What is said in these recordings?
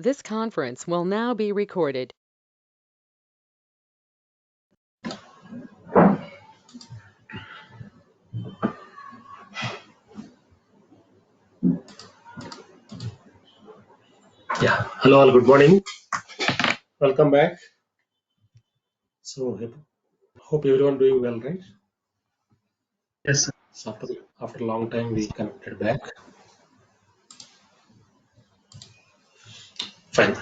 This conference will now be recorded. Yeah, hello all, good morning. Welcome back. So, hope everyone doing well, right? Yes, sir. So after a long time, we connected back. Fine.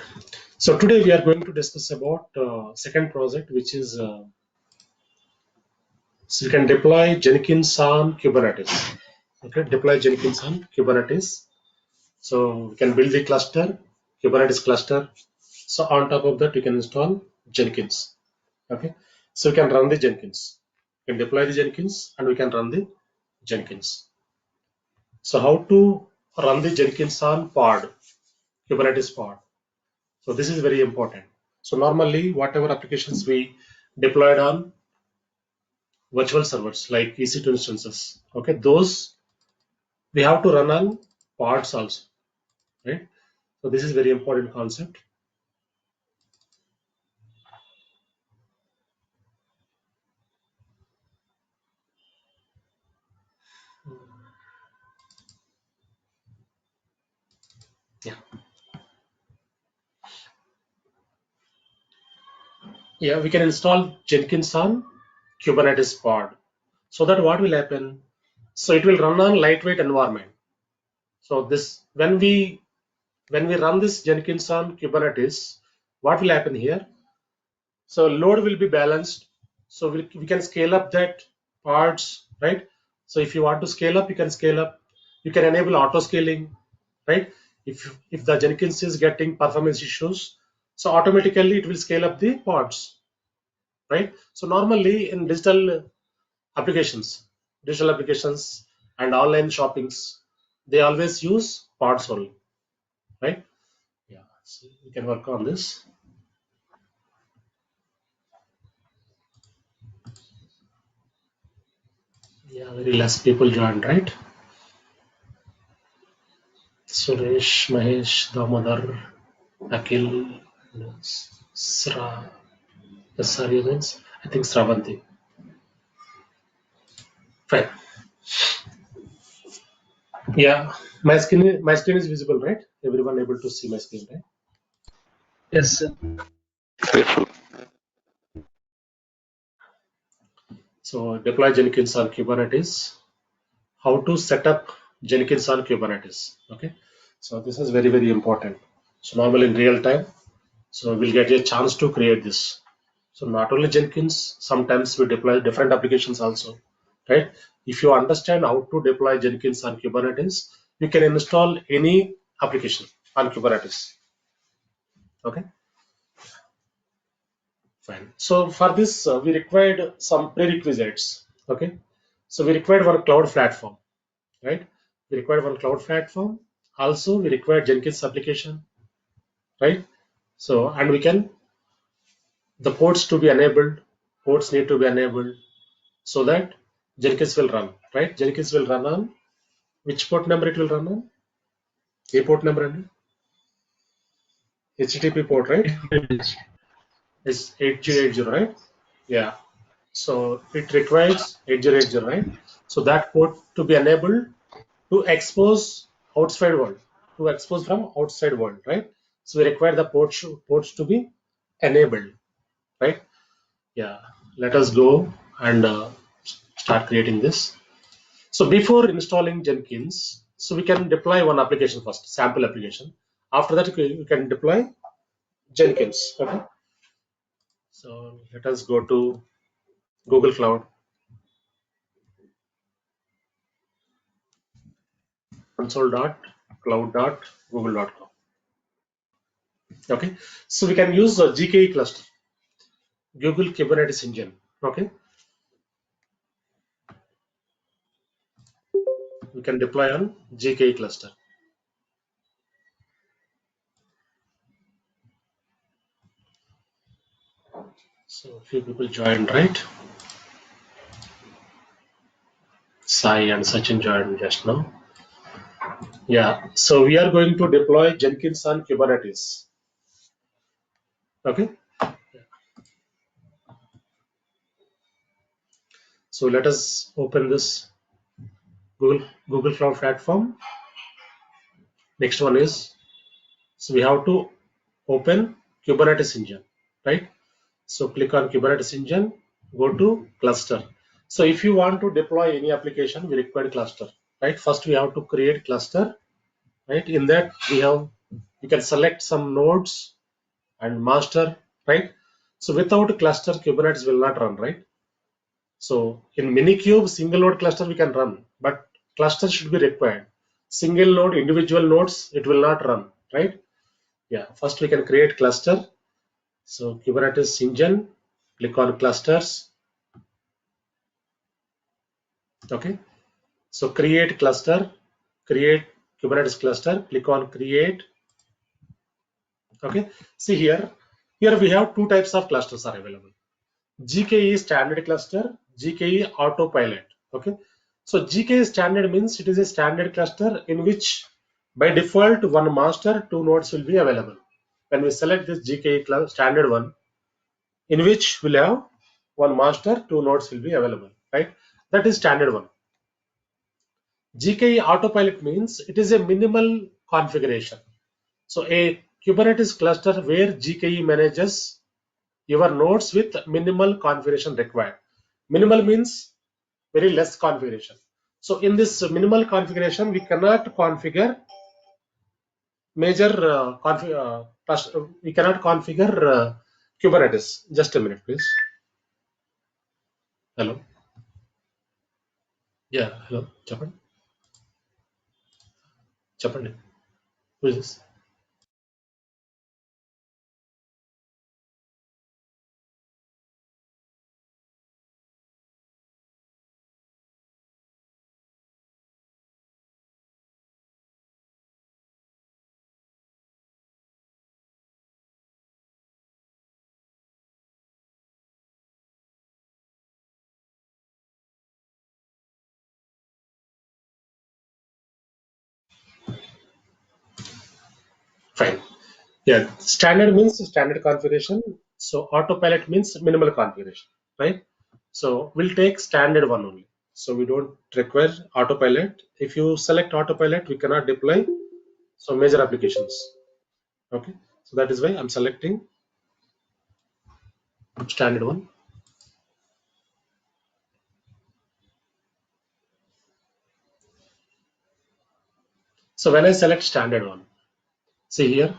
So today we are going to discuss about second project, which is so we can deploy Jenkins on Kubernetes. Okay, deploy Jenkins on Kubernetes. So we can build the cluster, Kubernetes cluster. So on top of that, we can install Jenkins. Okay, so we can run the Jenkins. We can deploy the Jenkins and we can run the Jenkins. So how to run the Jenkins on pod, Kubernetes pod. So this is very important. So normally whatever applications we deployed on virtual servers like EC2 instances, okay, those we have to run on pods also, right? So this is very important concept. Yeah, yeah, we can install Jenkins on Kubernetes pod. So that what will happen? So it will run on lightweight environment. So this when we run this Jenkins on Kubernetes, what will happen here? So load will be balanced. So we can scale up that parts, right? So if you want to scale up, you can scale up. You can enable auto scaling, right? If the Jenkins is getting performance issues, so automatically it will scale up the pods, right? So normally in digital applications and online shoppings, they always use pods only, right? Yeah, so we can work on this. Yeah, very less people joined, right? Suresh, Mahesh, Damodar, Akhil, Sra, sorry, means I think Sravanti. Fine. Yeah, my screen is visible, right? Everyone able to see my screen, right? Yes, sir. So deploy Jenkins on Kubernetes. How to set up Jenkins on Kubernetes? Okay. So this is very important. So normally in real time, so we'll get a chance to create this. So not only Jenkins, sometimes we deploy different applications also, right? If you understand how to deploy Jenkins on Kubernetes, you can install any application on Kubernetes. Okay, fine. So for this, we required some prerequisites. Okay, so we required one cloud platform, right? We required one cloud platform. Also, we required Jenkins application, right? So and we can the ports to be enabled. Ports need to be enabled so that Jenkins will run, right? Jenkins will run on which port number it will run on? A port number and HTTP port, right? It's 8080, right? Yeah. So it requires 8080, right? So that port to be enabled to expose outside world, to expose from outside world, right? So we require the ports to be enabled, right? Yeah. Let us go and start creating this. So before installing Jenkins, so we can deploy one application first, sample application. After that, we can deploy Jenkins. Okay. So let us go to Google Cloud, console.cloud.google.com. Okay. So we can use a GKE cluster, Google Kubernetes Engine. Okay. We can deploy on GKE cluster. So a few people joined, right? Sai and Sachin joined just now. Yeah. So we are going to deploy Jenkins on Kubernetes. Okay. So let us open this Google Cloud Platform. Next one is, so we have to open Kubernetes engine, right? So click on Kubernetes engine, go to cluster. So if you want to deploy any application, we require cluster, right? First we have to create cluster, right? In that you can select some nodes and master, right? So without a cluster, Kubernetes will not run, right? So in Minikube, single node cluster we can run, but cluster should be required. Single node, individual nodes, it will not run, right? Yeah, first we can create cluster. So Kubernetes engine, click on clusters. Okay. So create cluster, create Kubernetes cluster, click on create. Okay. See here we have two types of clusters are available. GKE standard cluster, GKE autopilot. Okay. So GKE standard means it is a standard cluster in which by default one master, two nodes will be available. When we select this GKE standard one, in which we'll have one master, two nodes will be available, right? That is standard one. GKE autopilot means it is a minimal configuration. So a Kubernetes cluster where GKE manages your nodes with minimal configuration required. Minimal means very less configuration. So in this minimal configuration, we cannot configure major we cannot configure Kubernetes. Just a minute, please. Hello. Yeah. Hello. Chapan. Chapan. Who is this? Fine. Yeah, standard means standard configuration. So autopilot means minimal configuration, right? So we'll take standard one only. So we don't require autopilot. If you select autopilot, we cannot deploy so major applications. Okay, so that is why I'm selecting standard one. So when I select standard one, see here.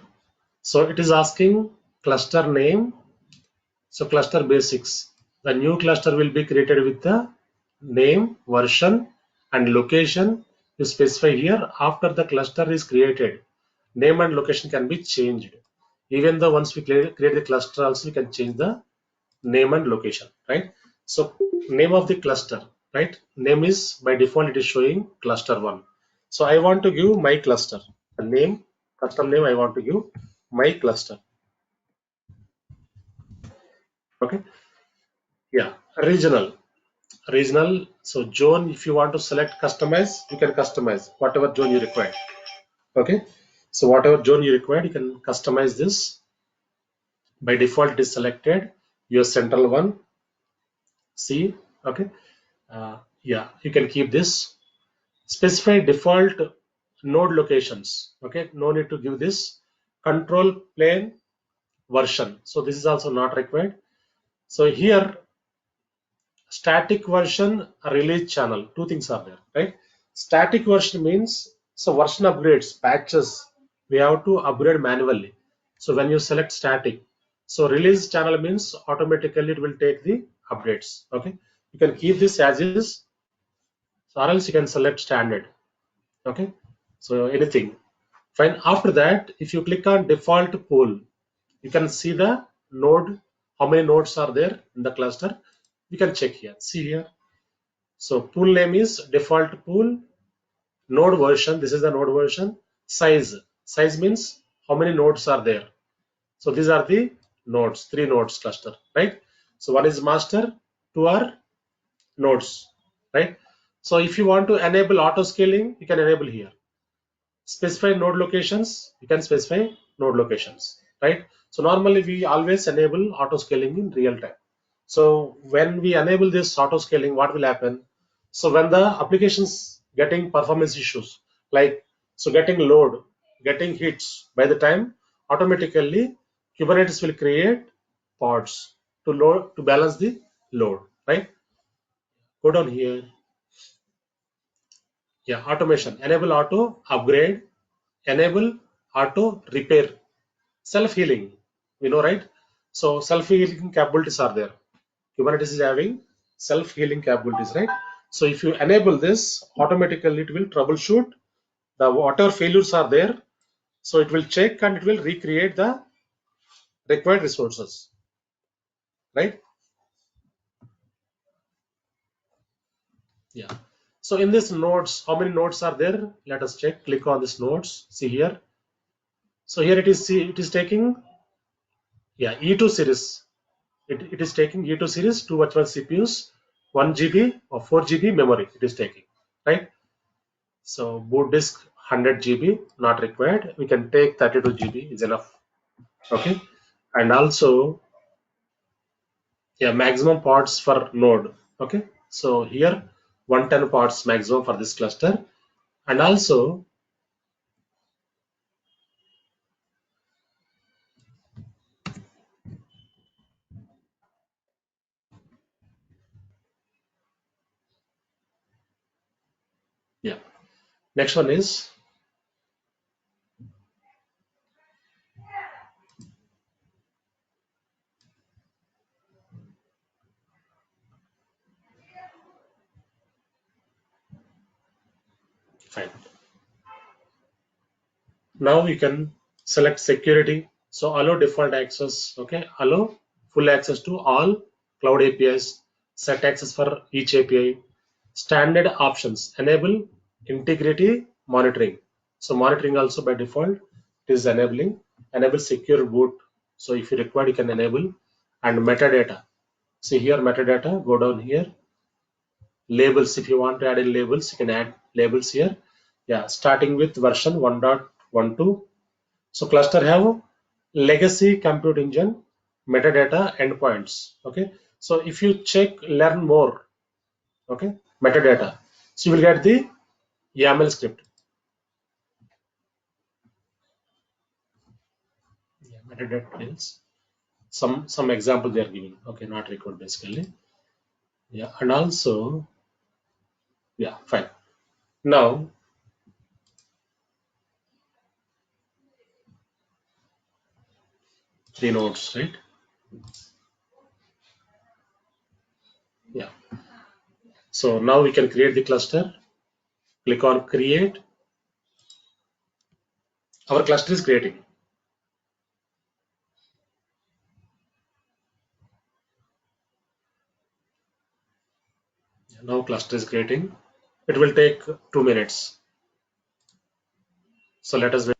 So it is asking cluster name. So cluster basics. The new cluster will be created with the name, version, and location. You specify here after the cluster is created. Name and location can be changed. Even though once we create the cluster, also we can change the name and location, right? So name of the cluster, right? Name is by default it is showing cluster one. So I want to give my cluster a name, custom name. I want to give my cluster. Okay. Yeah. Regional. So zone, if you want to select customize, you can customize whatever zone you require. Okay. So whatever zone you require, you can customize this. By default, it is selected your central one. See. Okay. Yeah, you can keep this. Specify default node locations. Okay. No need to give this. Control plane version. So this is also not required. So here static version, release channel, two things are there, right? Static version means so version upgrades, patches, we have to upgrade manually. So when you select static, so release channel means automatically it will take the updates. Okay, you can keep this as is, or else you can select standard. Okay, so anything fine. After that, if you click on default pool, you can see the node, how many nodes are there in the cluster. You can check here, see here. So pool name is default pool, node version. This is the node version. Size. Size means how many nodes are there. So these are the nodes, three nodes cluster, right? So one is master, two are nodes, right? So if you want to enable auto scaling, you can enable here. Specify node locations, you can specify node locations, right? So normally we always enable auto scaling in real time. So when we enable this auto scaling, what will happen? So when the applications getting performance issues, like so getting load, getting hits, by the time automatically Kubernetes will create pods to load to balance the load, right? Go down here. Yeah, automation. Enable auto upgrade, enable auto repair, self-healing. We know, right? So self-healing capabilities are there. Kubernetes is having self-healing capabilities, right? So if you enable this, automatically it will troubleshoot the whatever failures are there. So it will check and it will recreate the required resources, right? Yeah. So in this nodes, how many nodes are there? Let us check. Click on this nodes. See here. So here it is. See, it is taking E2 series. It is taking E2 series, two virtual CPUs, 1 GB or 4 GB memory. It is taking, right? So boot disk 100 GB not required. We can take 32 GB is enough. Okay. And also, yeah, maximum pods for node. Okay. So here 110 pods maximum for this cluster. And also, yeah. Next one is, fine. Now you can select security. So allow default access. Okay. Allow full access to all cloud APIs. Set access for each API. Standard options. Enable integrity monitoring. So monitoring also by default it is enabling. Enable secure boot. So if you require, you can enable. And metadata. See here metadata. Go down here. Labels. If you want to add in labels, you can add labels here. Yeah. Starting with version 1.12. So cluster have legacy compute engine, metadata endpoints. Okay. So if you check learn more, okay, metadata, so you will get the YAML script. Yeah, metadata is some example they are giving. Okay, not record basically. Yeah, and also, yeah, fine. Now, three nodes, right? Yeah. So now we can create the cluster. Click on create. Our cluster is creating. Now cluster is creating. It will take 2 minutes. So let us wait.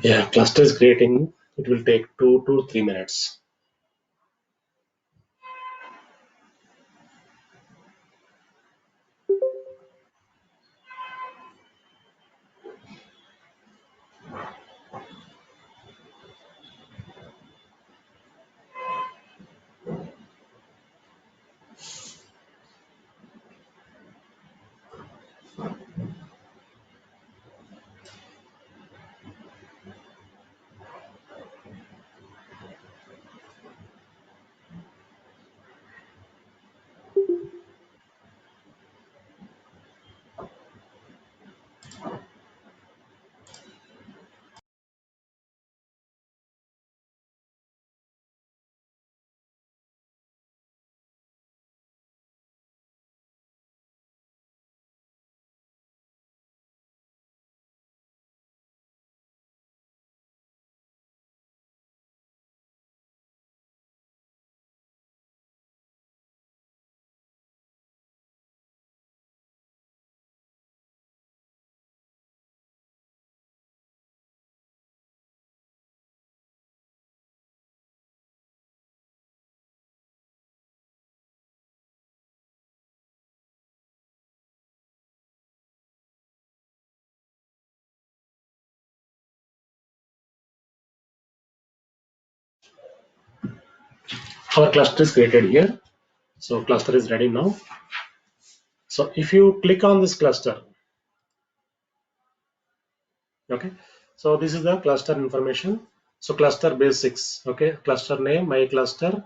Yeah, cluster is creating. It will take 2 to 3 minutes. Our cluster is created here. So cluster is ready now. So if you click on this cluster, okay. So this is the cluster information. So cluster basics, okay. Cluster name, my cluster.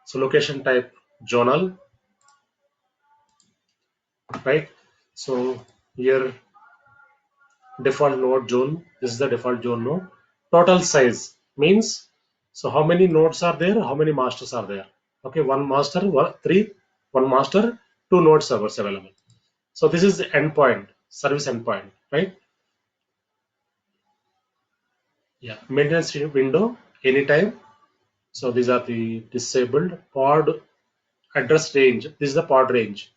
So location type, zonal, right? So here default node zone. This is the default zone node. Total size means, so how many nodes are there? How many masters are there? Okay, one master, one master, two node servers available. So this is the endpoint, service endpoint, right? Yeah, maintenance window anytime. So these are the disabled pod address range. This is the pod range.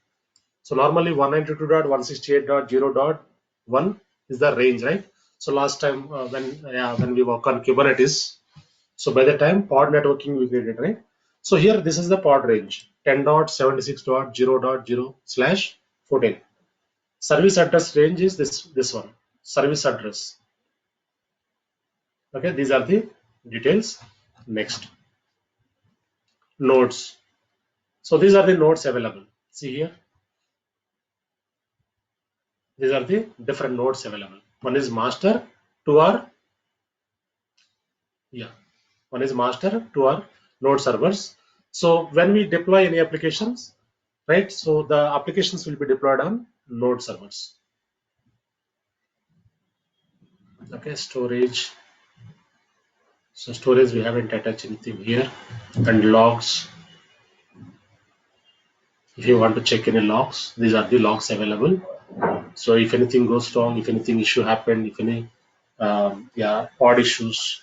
So normally 192.168.0.1 is the range, right? So last time when we work on Kubernetes, so by the time pod networking we created, right? So here this is the pod range 10.76.0.0/14. Service address range is this one. Service address. Okay, these are the details. Next, nodes. So these are the nodes available. See here, these are the different nodes available. One is master, two are, yeah, one is master, two are node servers. So when we deploy any applications, right? So the applications will be deployed on node servers. Okay, storage. So storage we haven't attached anything here, and logs. If you want to check any logs, these are the logs available. So if anything goes wrong, if anything issue happened, if any pod issues,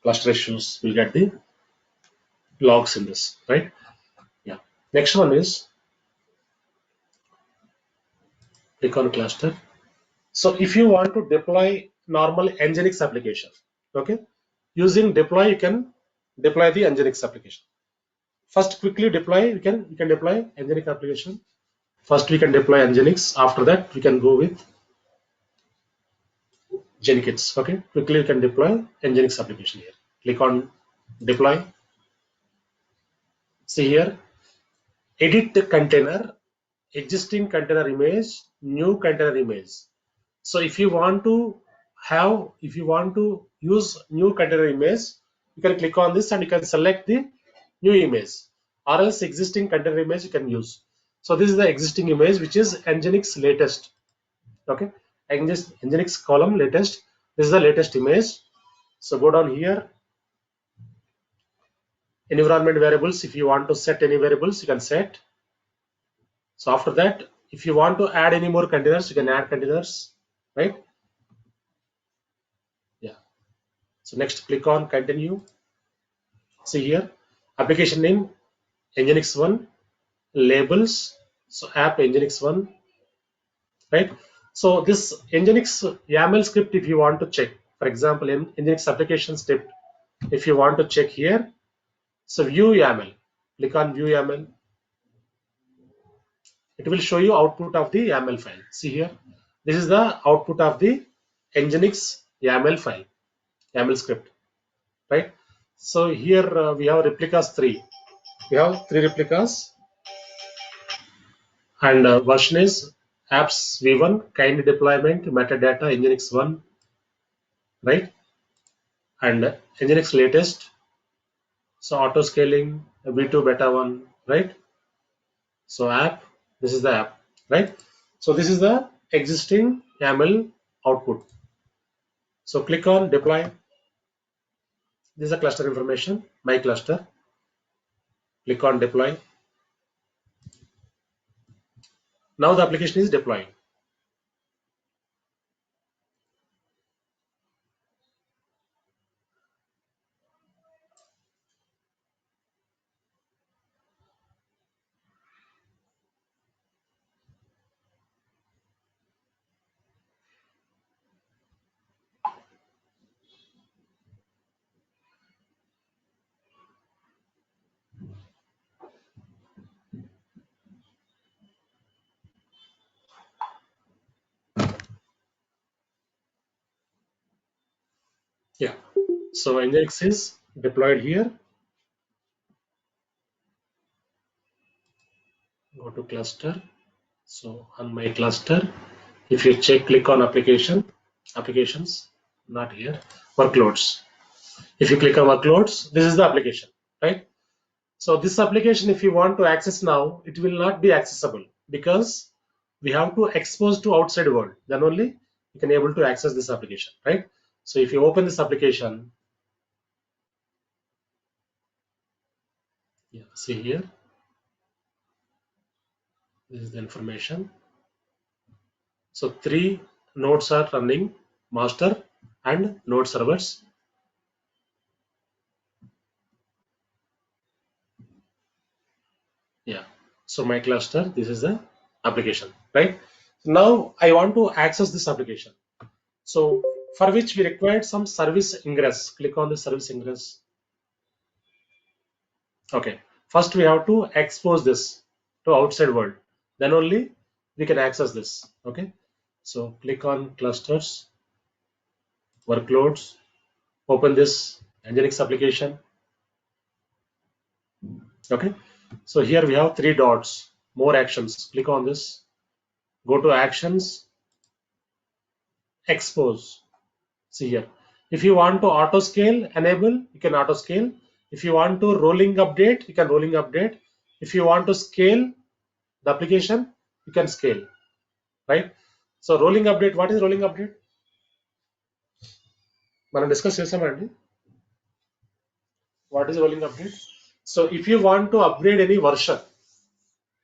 cluster issues, we'll get the logs in this, right? Yeah. Next one is click on cluster. So if you want to deploy normal Nginx application, okay, using deploy you can deploy the Nginx application. First, quickly deploy. We can deploy Nginx application. First, we can deploy Nginx. After that, we can go with Jenkins. Okay, quickly you can deploy Nginx application here. Click on deploy. See here, edit the container, existing container image, new container image. So if you want to if you want to use new container image, you can click on this and you can select the new image, or else existing container image you can use. So this is the existing image, which is Nginx latest. Okay, Nginx column latest. This is the latest image. So go down here, environment variables. If you want to set any variables, you can set. So after that, if you want to add any more containers, you can add containers, right? Yeah. So next, click on continue. See here, application name Nginx1, labels, so app Nginx1, right? So this Nginx YAML script, if you want to check, for example, in Nginx application script, if you want to check here, so view YAML, click on view YAML. It will show you output of the YAML file. See here, this is the output of the Nginx YAML file, YAML script, right? So here we have replicas 3. We have 3 replicas, and version is apps v1, kind deployment, metadata, Nginx 1, right? And Nginx latest, so auto scaling, v2 beta 1, right? So app, this is the app, right? So this is the existing YAML output. So click on deploy. This is the cluster information, my cluster. Click on deploy. Now the application is deploying. Yeah. So Nginx is deployed here. Go to cluster. So on my cluster, if you check, click on applications, not here, workloads. If you click on workloads, this is the application, right? So this application, if you want to access now, it will not be accessible because we have to expose to outside world. Then only you can able to access this application, right? So if you open this application, yeah, see here, this is the information. So 3 nodes are running, master and node servers. Yeah. So my cluster, this is the application, right? Now I want to access this application. So for which we required some service ingress. Click on the service ingress. Okay. First we have to expose this to outside world. Then only we can access this. Okay. So click on clusters, workloads, open this Nginx application. Okay. So here we have 3 dots, more actions. Click on this. Go to actions, expose. See here. If you want to auto scale, enable, you can auto scale. If you want to rolling update, you can rolling update. If you want to scale the application, you can scale, right? So rolling update, what is rolling update? మనం discuss చేసామండి. What is rolling update? So if you want to upgrade any version,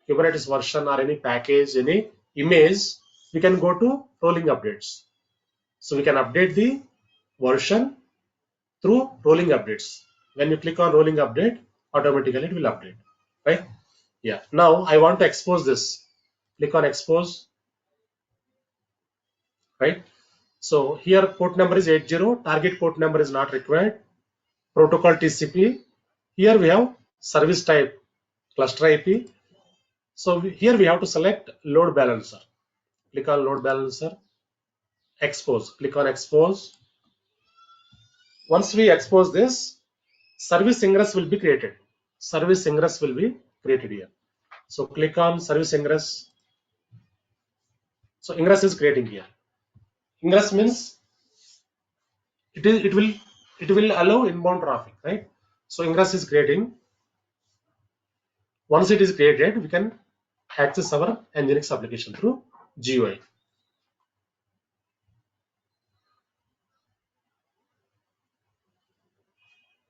Kubernetes version or any package, any image, we can go to rolling updates. So we can update the version through rolling updates. When you click on rolling update, automatically it will update, right? Yeah. Now I want to expose this. Click on expose, right? So here port number is 80. Target port number is not required. Protocol TCP. Here we have service type cluster IP. So here we have to select load balancer. Click on load balancer. Expose. Click on expose. Once we expose this, service ingress will be created. Service ingress will be created here. So click on service ingress. So ingress is creating here. Ingress means it will allow inbound traffic, right? So ingress is creating. Once it is created, we can access our Nginx application through GUI.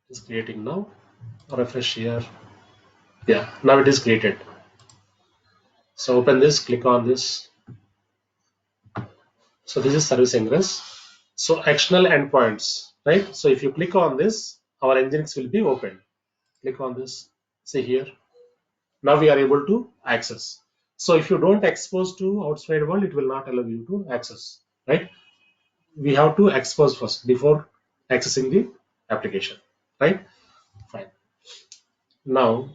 It's creating now. Refresh here. Yeah, now it is created. So open this, click on this. So this is service ingress. So actional endpoints. right? So if you click on this, our Nginx will be opened. Click on this, see here. Now we are able to access. So if you don't expose to outside world, it will not allow you to access, right? We have to expose first before accessing the application, right? Fine. Now,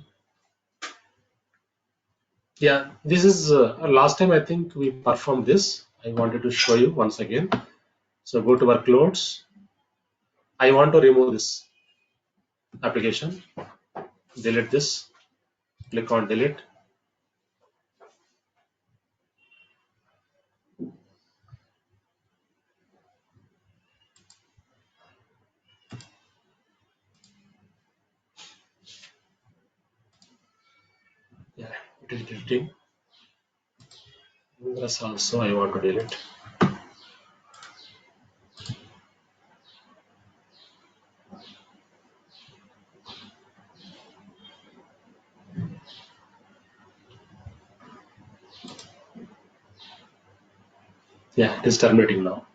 yeah, this is last time I think we performed this. I wanted to show you once again. So go to workloads. I want to remove this application. Delete this. Click on delete. Yeah, it is deleting. This also I want to delete. Yeah, it is terminating now.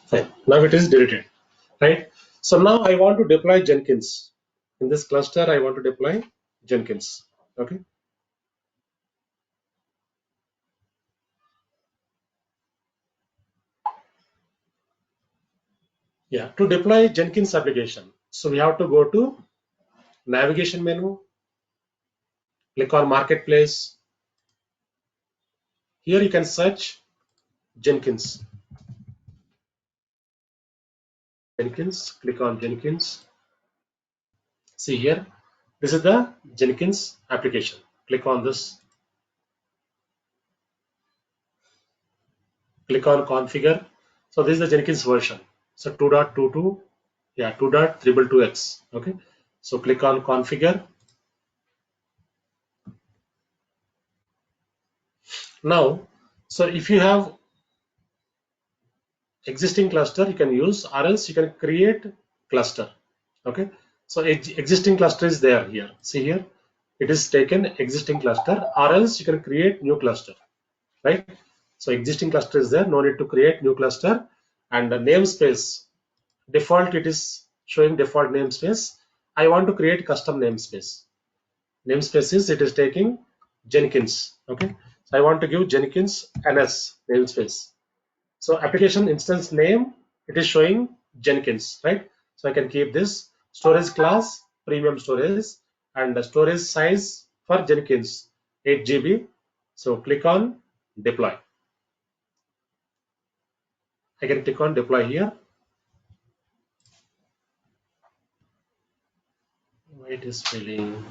Fine. Now it is deleted, right? So now I want to deploy Jenkins. In this cluster, I want to deploy Jenkins. Okay. Yeah, to deploy Jenkins application. So we have to go to navigation menu, click on marketplace. Here you can search Jenkins. Jenkins, click on Jenkins. See here, this is the Jenkins application. Click on this. Click on configure. So this is the Jenkins version. So 2.22, yeah, 2.222x. Okay. So click on configure. Now, so if you have existing cluster, you can use, or else you can create cluster. Okay. So existing cluster is there here. See here, it is taken existing cluster, or else you can create new cluster, right? So existing cluster is there, no need to create new cluster. And the namespace, default it is showing default namespace. I want to create custom namespace. Namespace is, it is taking Jenkins. Okay. So I want to give Jenkins NS namespace. So application instance name, it is showing Jenkins, right? So I can keep this storage class, premium storage, and the storage size for Jenkins 8 GB. So click on deploy. I can click on deploy here. Why it is failing?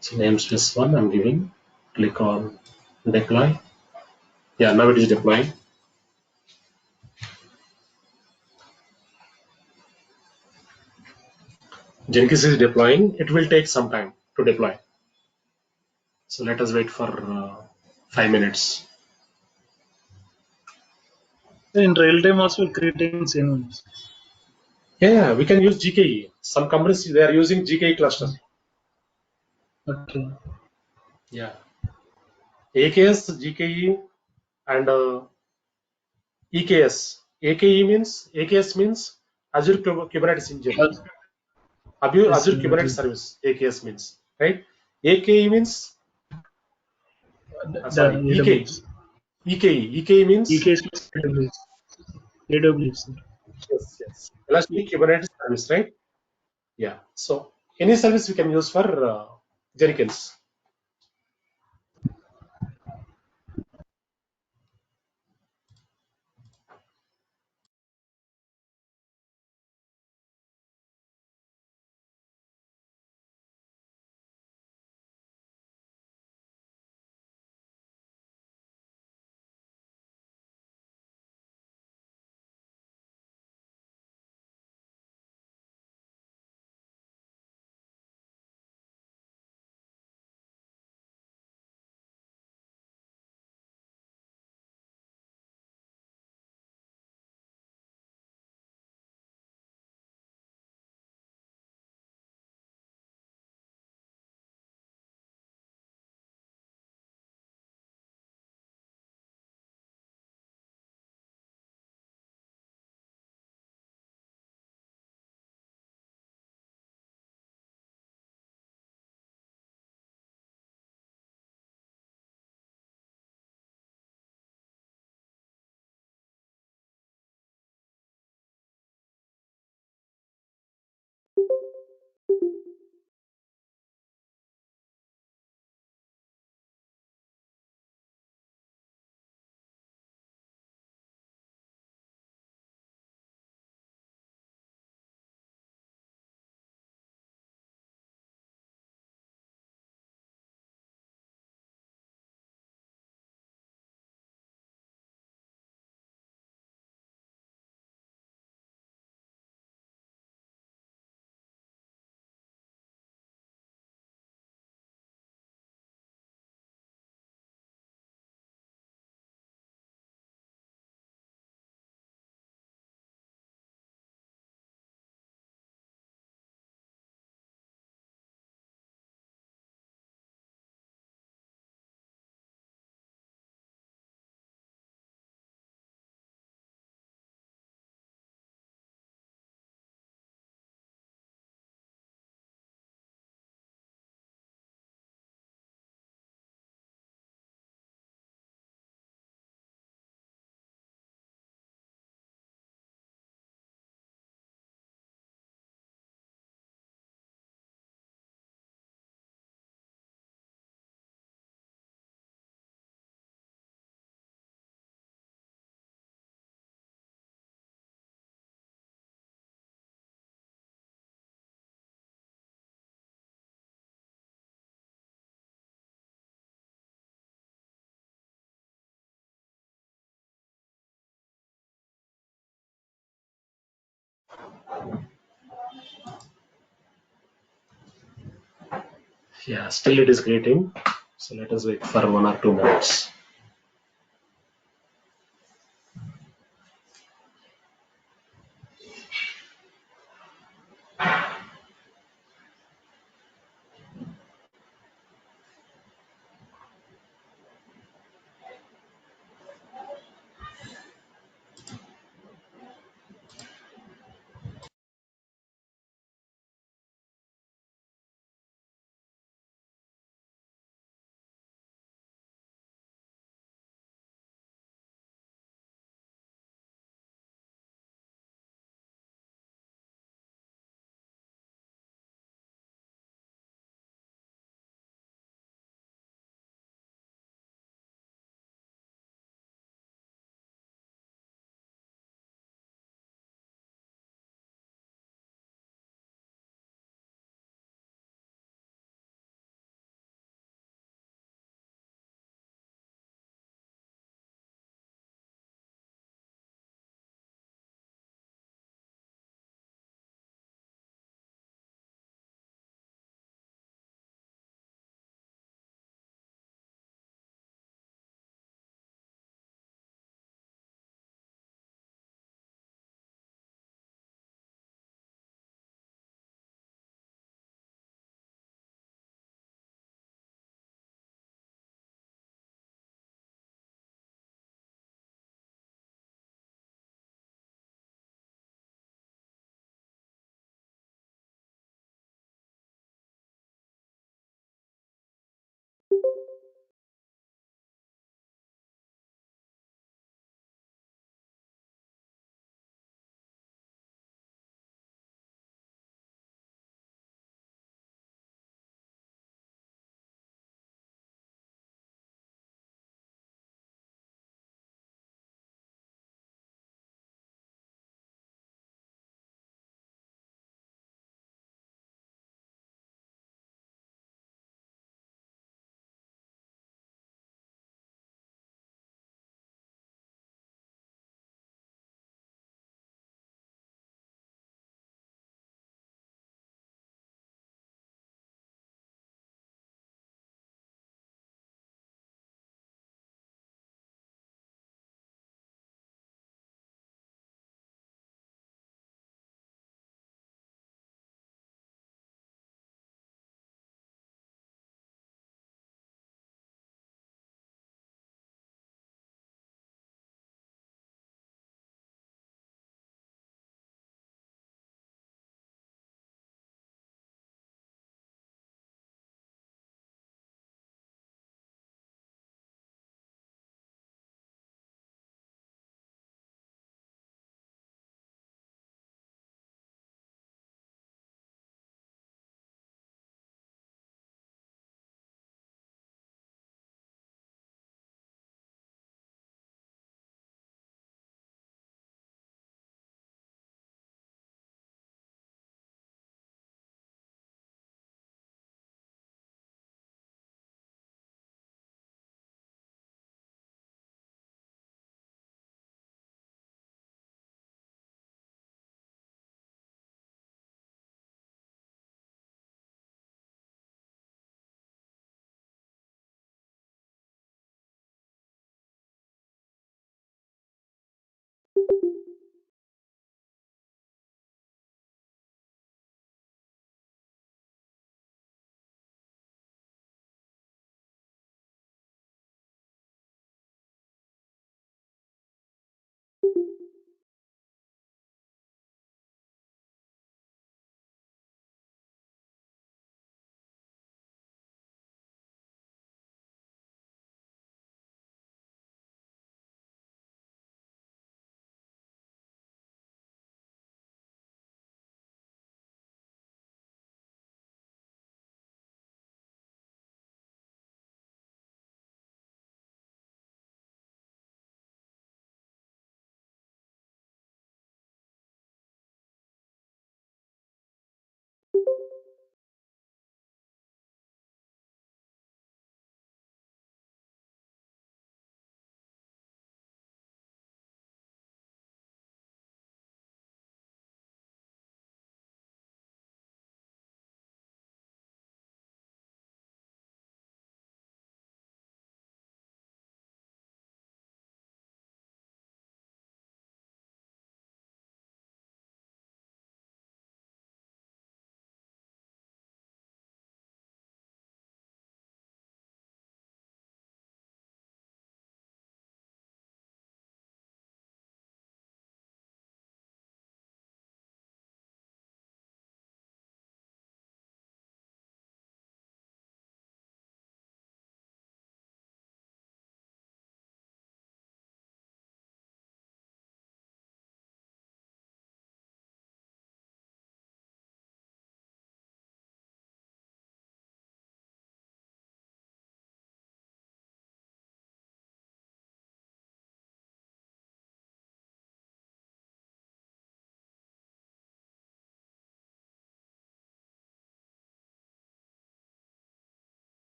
So namespace one I'm giving. Click on deploy. Yeah, now it is deploying. Jenkins is deploying. It will take some time to deploy. So let us wait for 5 minutes. In real time also creating same. Yeah, we can use GKE. Some companies they are using GKE cluster. Okay. Yeah, AKS, GKE, and EKS. AKS means Azure Kubernetes Engine. Yes, Azure Kubernetes yes. Service. AKS means, right? AKE means The sorry, EKE. AWS. EKE means EKS AWS. AWS. yes. Elastic Kubernetes Service, right? Yeah. So any service we can use for Jenkins. Yeah, still it is creating. So let us wait for 1 or 2 minutes.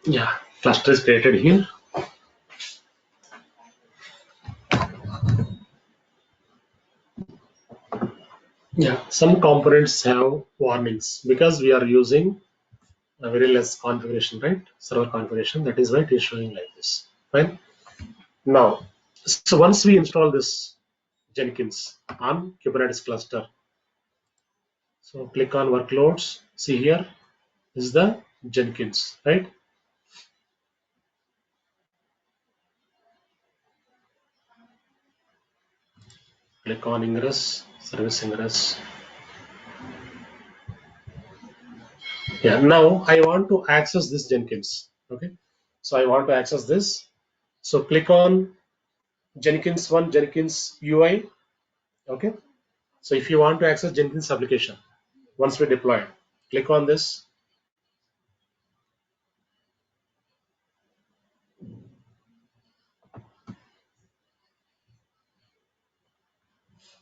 Yeah, cluster is created here. Yeah, some components have warnings because we are using a very less configuration, right? Server configuration. That is why it is showing like this. Fine. Now, so once we install this Jenkins on Kubernetes cluster, so click on workloads. See here is the Jenkins, right? Click on Ingress, Service Ingress. Yeah, now I want to access this Jenkins. Okay, so I want to access this. So click on Jenkins 1, Jenkins UI. Okay, so if you want to access Jenkins application, once we deploy it, click on this.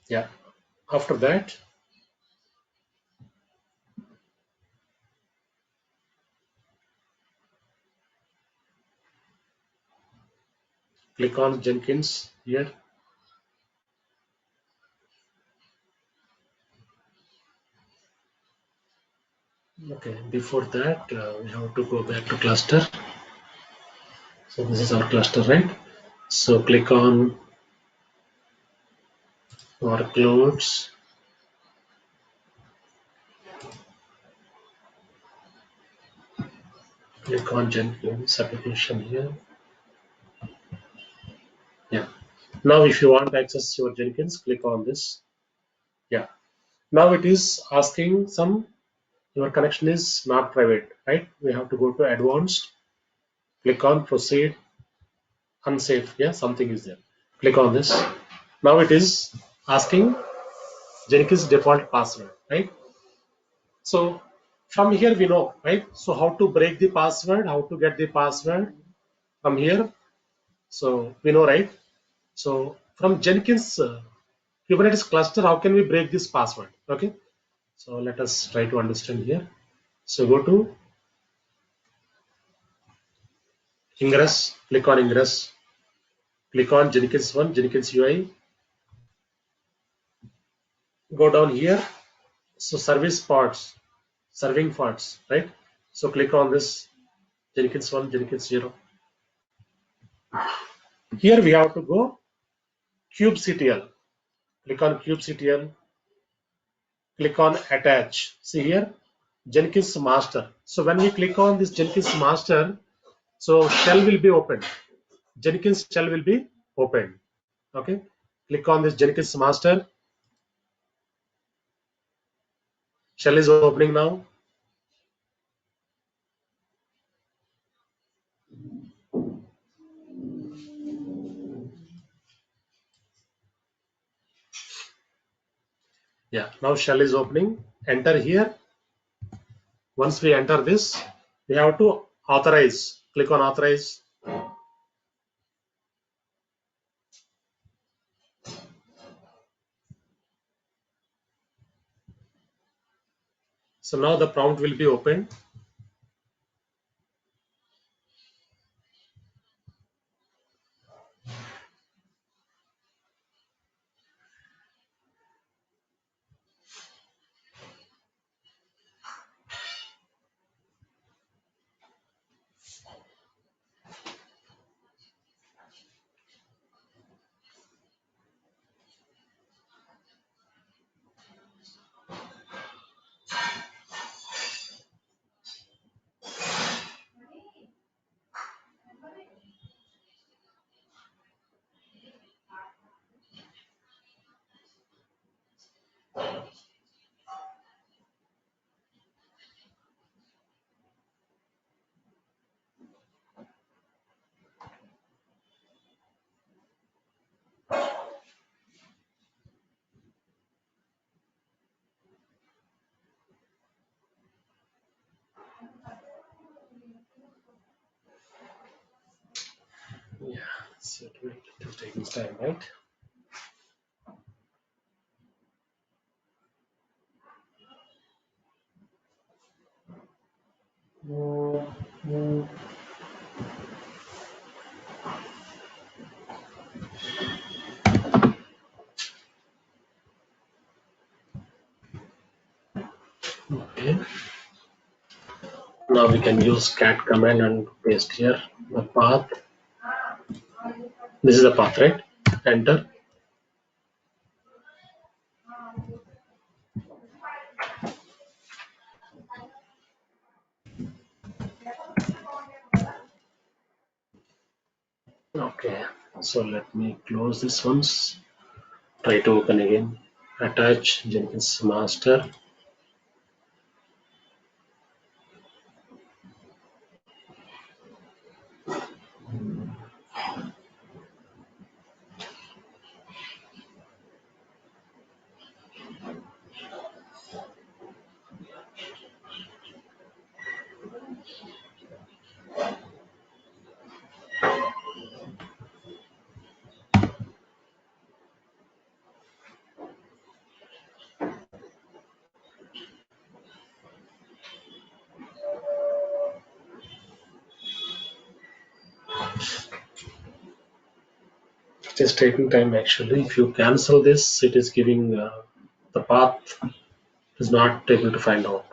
Yeah, after that, click on Jenkins here. Okay, before that, we have to go back to cluster. So this is our cluster, right? So click on workloads. Click on Jenkins application here. Yeah. Now, if you want to access your Jenkins, click on this. Yeah. Now it is asking some, your connection is not private, right? We have to go to advanced, click on proceed, unsafe. Yeah, something is there. Click on this. Now it is asking Jenkins default password, right? So from here we know, right? So how to break the password, how to get the password from here. So we know, right? So from Jenkins Kubernetes cluster, how can we break this password? Okay. So let us try to understand here. So go to Ingress, click on Ingress, click on Jenkins 1, Jenkins UI, go down here. So service parts, serving parts, right? So click on this Jenkins 1, Jenkins 0. Here we have to go kubectl. Click on kubectl, click on attach. See here, Jenkins master. So when we click on this Jenkins master, so shell will be opened. Jenkins shell will be opened. Okay. Click on this Jenkins master. Shell is opening now. Yeah. Now shell is opening. Enter here. Once we enter this, we have to authorize. Click on authorize. So now the prompt will be opened. Yeah. So it will take this time, right? Okay. Now we can use cat command and paste here the path. This is the path, right? Enter. Okay. So let me close this once. Try to open again. Attach Jenkins master. It is taking time actually. If you cancel this, it is giving the path is not able to find out.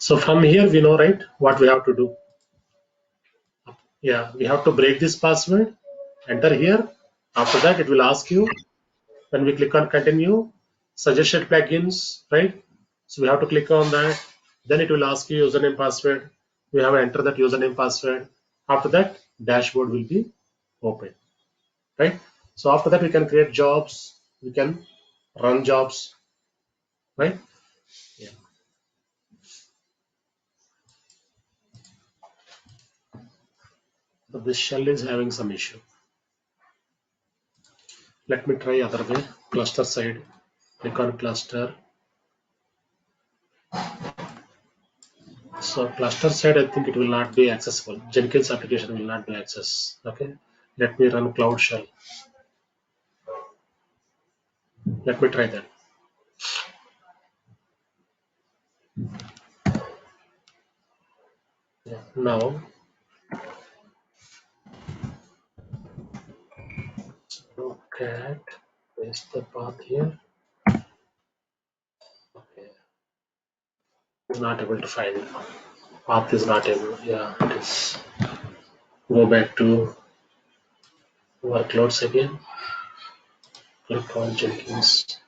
So from here we know, right, what we have to do. Yeah, we have to break this password, enter here. After that, it will ask you when we click on continue, suggested plugins, right? So we have to click on that. Then it will ask you username password. We have to enter that username password. After that, dashboard will be open, right? So after that, we can create jobs. We can run jobs, right? Yeah. So this shell is having some issue. Let me try other way. Cluster side. Click on cluster. So cluster side, I think it will not be accessible. Jenkins application will not be accessed. Okay. Let me run Cloud Shell. Let me try that. Yeah. Now, cat paste the path here. Okay. Not able to find it. Path is not able. Yeah, it is. Go back to workloads again. Click on Jenkins.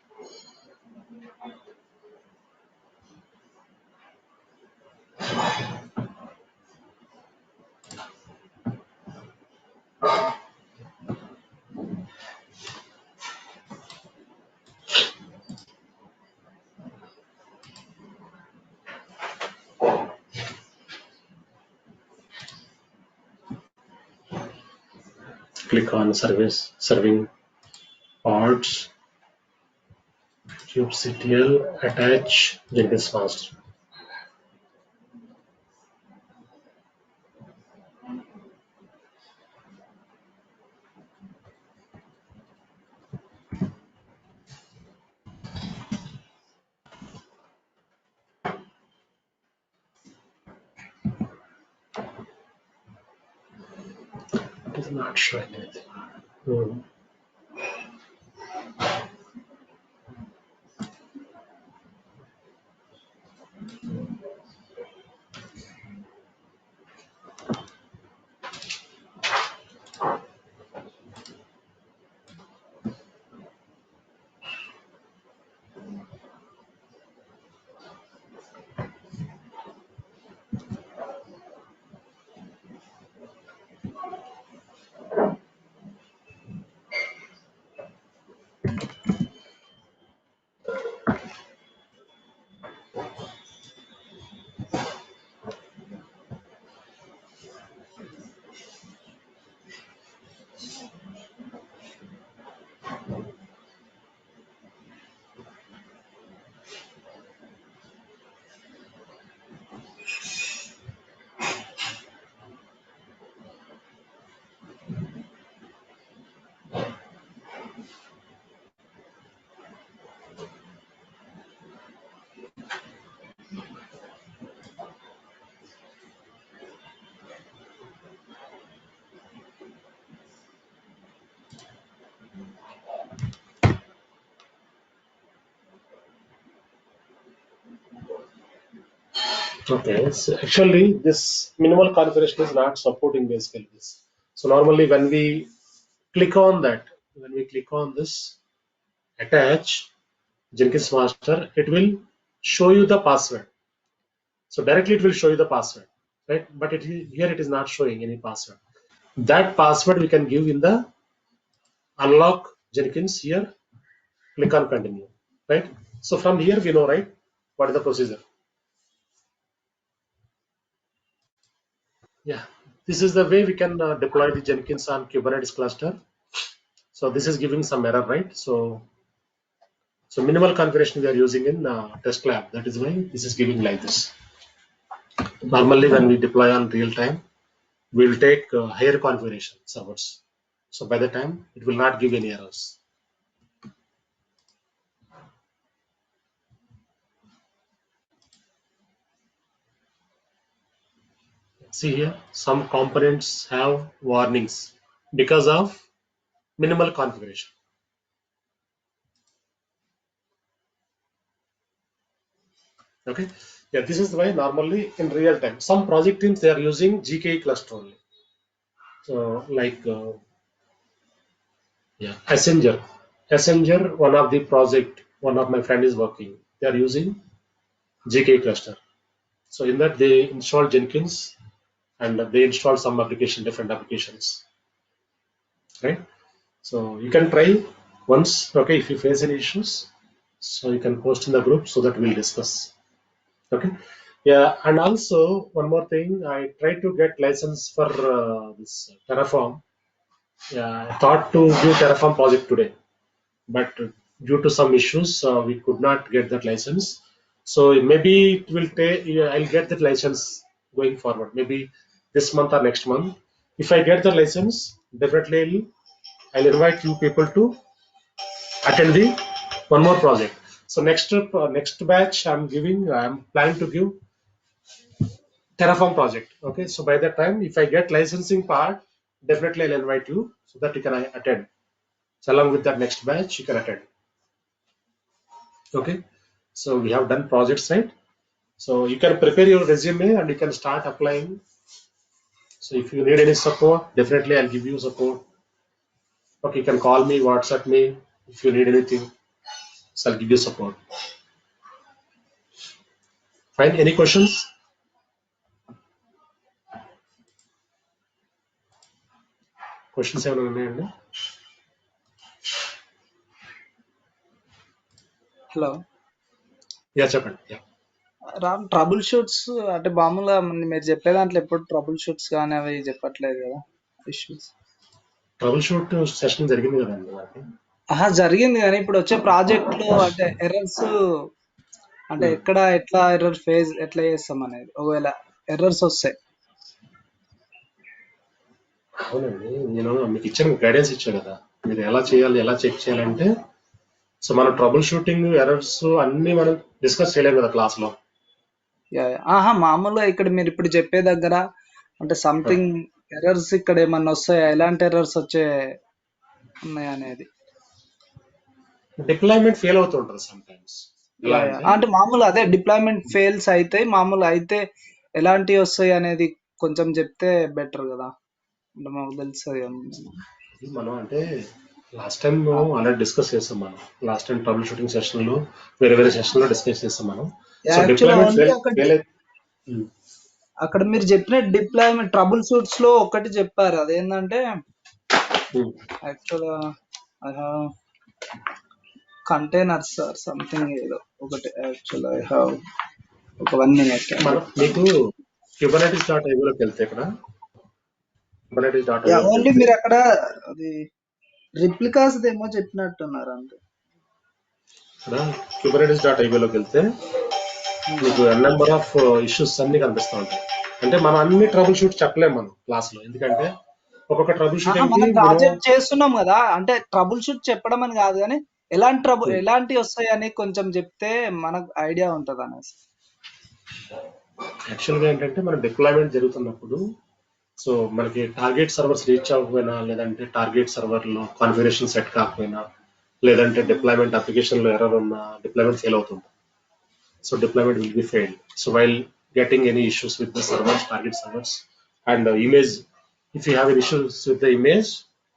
Click on service serving pods. kubectl attach Jenkins master. It is not showing anything. Hmm. Okay, so actually this minimal configuration is not supporting basically this. So normally when we click on this attach Jenkins master, it will show you the password. So directly it will show you the password, right? But here it is not showing any password. That password we can give in the unlock Jenkins here. Click on continue, right? So from here we know, right, what is the procedure. Yeah, this is the way we can deploy the Jenkins on Kubernetes cluster. So this is giving some error, right? So minimal configuration we are using in test lab. That is why this is giving like this. Normally when we deploy on real time, we will take higher configuration servers. So by the time it will not give any errors. See here, some components have warnings because of minimal configuration. Okay, yeah, this is why normally in real time, some project teams they are using GKE cluster only. So like yeah, Assenger, one of the project, one of my friend is working. They are using GKE cluster. So in that they install Jenkins and they install some application, different applications, right? So you can try once, okay, if you face any issues, so you can post in the group so that we'll discuss. Okay. Yeah, and also one more thing, I tried to get license for this Terraform. Yeah, I thought to do Terraform project today, but due to some issues, we could not get that license. So maybe it will take. Yeah, I'll get that license going forward. Maybe this month or next month. If I get the license, definitely I'll invite you people to attend the one more project. So next batch I'm planning to give Terraform project. Okay, so by that time, if I get licensing part, definitely I'll invite you so that you can attend. So along with that next batch, you can attend. Okay, so we have done projects, right? So you can prepare your resume and you can start applying. So if you need any support, definitely I'll give you support. Okay, you can call me, WhatsApp me if you need anything. So I'll give you support. Fine. Any questions? Questions ఏమైనా ఉన్నాయండి? Hello yeah చెప్పండి. Yeah Ram trouble shoots అంటే మామూలుగా మీరు చెప్పే దాంట్లో ఎప్పుడు trouble shoots కానీ అవి చెప్పట్లేదు కదా ఇష్యూస్. ట్రబుల్ షూట్ సెషన్ జరిగింది కదండి మనకి. జరిగింది కానీ ఇప్పుడు వచ్చే ప్రాజెక్ట్ లో అంటే ఎర్రర్స్ అంటే ఎక్కడ ఎట్లా ఎర్రర్ ఫేజ్ ఎట్లా చేస్తాం అనేది ఒకవేళ ఎర్రర్స్ వస్తాయి. అవునండి, నేను మీకు ఇచ్చిన గైడెన్స్ ఇచ్చాను కదా, మీరు ఎలా చేయాలి, ఎలా చెక్ చేయాలంటే. సో మనం ట్రబుల్ షూటింగ్ ఎర్రర్స్ అన్ని మనం డిస్కస్ చేయలేము కదా క్లాస్ లో. మామూలుగా ఇక్కడ మీరు ఇప్పుడు చెప్పే దగ్గర అంటే సంథింగ్ ఎర్రర్స్ ఇక్కడ ఏమన్నా వస్తాయా, ఎలాంటి ఎర్రర్స్ వచ్చే ఉన్నాయి అనేది. డిప్లాయ్మెంట్ ఫెయిల్ అవుతుంటారు సమ్ టైమ్స్. అంటే మామూలు అదే డిప్లాయ్మెంట్ ఫెయిల్స్ అయితే మామూలు అయితే ఎలాంటివి వస్తాయి అనేది కొంచెం చెప్తే బెటర్ కదా, అంటే మాకు తెలుస్తుంది. మనం అంటే లాస్ట్ టైం ఆల్రెడీ డిస్కస్ చేస్తాం మనం. Last time trouble shooting session లో వేరే సెషన్ లో డిస్కస్ చేస్తాం మనం. సో డిప్లాయ్మెంట్ అక్కడ మీరు చెప్పిన డిప్లాయ్మెంట్ ట్రబుల్ షూట్స్ లో ఒకటి చెప్పారు, అదేంటంటే యాక్చువల్ కంటైనర్స్ ఆర్ సంథింగ్ ఏదో ఒకటి. యాక్చువల్ ఐ హావ్ ఒక 1 minute. మీకు kubernetes.io లోకి వెళ్తే ఇక్కడ kubernetes.io ఓన్లీ మీరు అక్కడ అది రిప్లికాస్ ఏమో చెప్పినట్టున్నారు అంతే. ఇక్కడ kubernetes.io లోకి వెళ్తే మీకు నెంబర్ ఆఫ్ ఇష్యూస్ అన్ని కనిపిస్తూ ఉంటాయి. అంటే మనం అన్ని ట్రబుల్ షూట్ చెప్పలేము మనం క్లాస్ లో, ఎందుకంటే ఒక్కొక్క ట్రబుల్ షూటింగ్ కి మనం మినిమం ప్రాజెక్ట్ చేస్తున్నాం కదా, అంటే ట్రబుల్ షూట్ చెప్పడం అని కాదు కానీ ఎలాంటి వస్తాయని కొంచెం చెప్తే మనకు ఐడియా ఉంటది అనేసి. యాక్చువల్గా ఏంటంటే మన డిప్లాయ్మెంట్ జరుగుతున్నప్పుడు సో మనకి టార్గెట్ సర్వర్స్ రీచ్ అవ్వకపోయినా, లేదంటే టార్గెట్ సర్వర్లో కాన్ఫిగరేషన్ సెట్ కాకపోయినా, లేదంటే డిప్లాయ్మెంట్ అప్లికేషన్లో ఎర్రర్ ఉన్నా డిప్లాయ్మెంట్ ఫెయిల్ అవుతుంది. So deployment will be failed. So while getting any issues with the servers, target servers and image, if you have any issues with the image,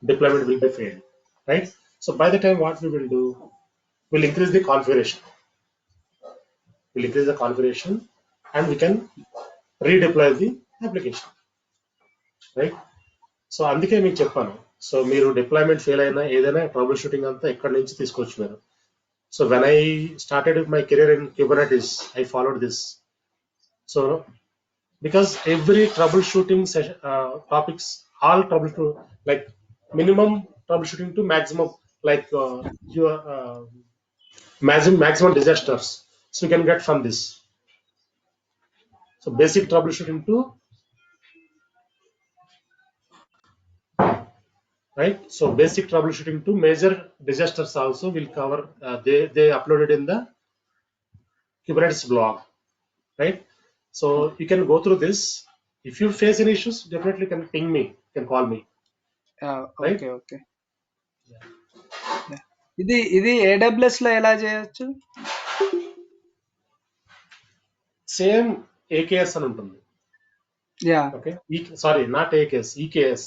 deployment will be failed, right? So by the time what we will do, we'll increase the configuration. And we can redeploy the application, right? So అందుకే మీకు చెప్పాను, so మీరు deployment fail అయినా ఏదైనా trouble shooting అంతా ఎక్కడి నుంచి తీసుకోవచ్చు మీరు. So when I started my career in Kubernetes, I followed this. So because every troubleshooting session, topics, all troubleshoot, like minimum troubleshooting to maximum, like your maximum disasters, so you can get from this. So basic troubleshooting to, right? So basic troubleshooting to major disasters also will cover. They uploaded in the Kubernetes blog, right? So you can go through this. If you face any issues, definitely can ping me, can call me, right? Okay. ఇది AWS లో ఎలా చేయొచ్చు? Same AKS అని ఉంటుంది. Yeah, okay, sorry not AKS, EKS,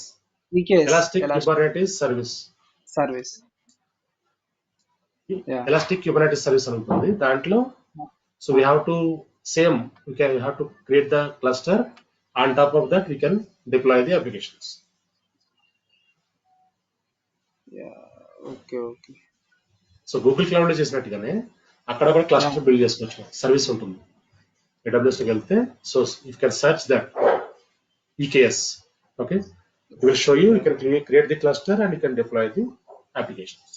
elastic Kubernetes service. Elastic Kubernetes service అని ఉంటుంది దాంట్లో. So we have to same we have to create the cluster. On top of that we can deploy the applications. Okay. So Google cloud లో చేసినట్టుగానే అక్కడ కూడా cluster build చేసుకోవచ్చు, service ఉంటుంది AWS లోకి వెళ్తే. So you can search that EKS. okay, it will show you can create the cluster and you can deploy the applications.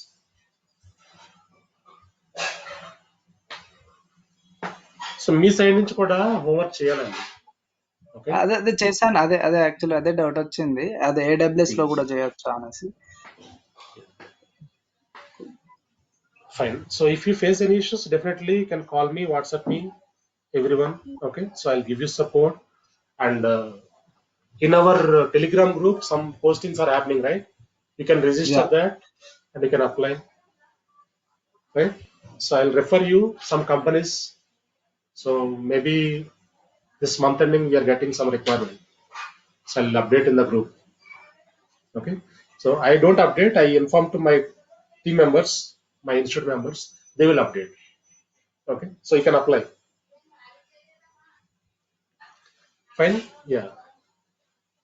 So me side నుంచి కూడా homework చేయాలండి. ఓకే, అదే చేశాను. అదే యాక్చువల్లీ అదే డౌట్ వచ్చింది, అదే AWS లో కూడా చేయొచ్చు అనేసి. fine. So if you face any issues, definitely you can call me, WhatsApp me, everyone. Okay, so I'll give you support. And in our Telegram group some postings are happening, right? You can register that and you can apply, right? So I'll refer you some companies. So maybe this month ending we are getting some requirement, so I'll update in the group. Okay, so I don't update, I inform to my team members, my institute members, they will update. Okay, so you can apply. Fine, yeah.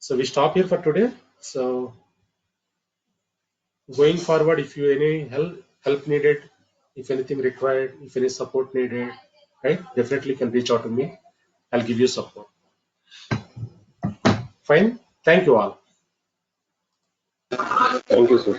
So we stop here for today. So going forward, if you any help needed, if anything required, if any support needed, right, definitely can reach out to me, I'll give you support. Fine, thank you all. Thank you, sir.